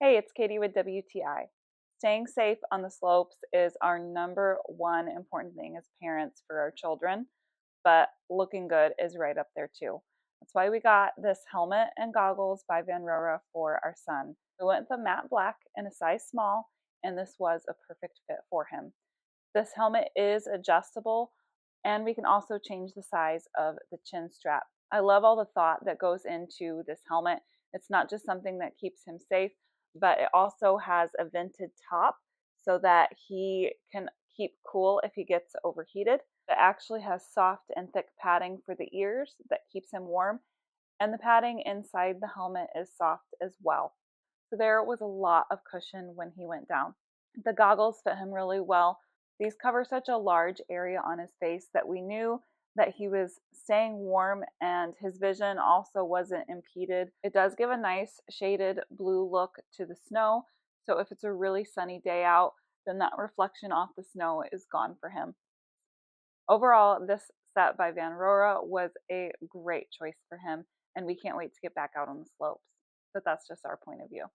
Hey, it's Katie with WTI. Staying safe on the slopes is our number one important thing as parents for our children, but looking good is right up there too. That's why we got this helmet and goggles by VANRORA for our son. We went with the matte black in a size small, and this was a perfect fit for him. This helmet is adjustable, and we can also change the size of the chin strap. I love all the thought that goes into this helmet. It's not just something that keeps him safe, but it also has a vented top so that he can keep cool if he gets overheated. It actually has soft and thick padding for the ears that keeps him warm, and the padding inside the helmet is soft as well. So there was a lot of cushion when he went down. The goggles fit him really well. These cover such a large area on his face that we knew that he was staying warm and his vision also wasn't impeded. It does give a nice shaded blue look to the snow. So if it's a really sunny day out, then that reflection off the snow is gone for him. Overall, this set by VANRORA was a great choice for him, and we can't wait to get back out on the slopes. But that's just our point of view.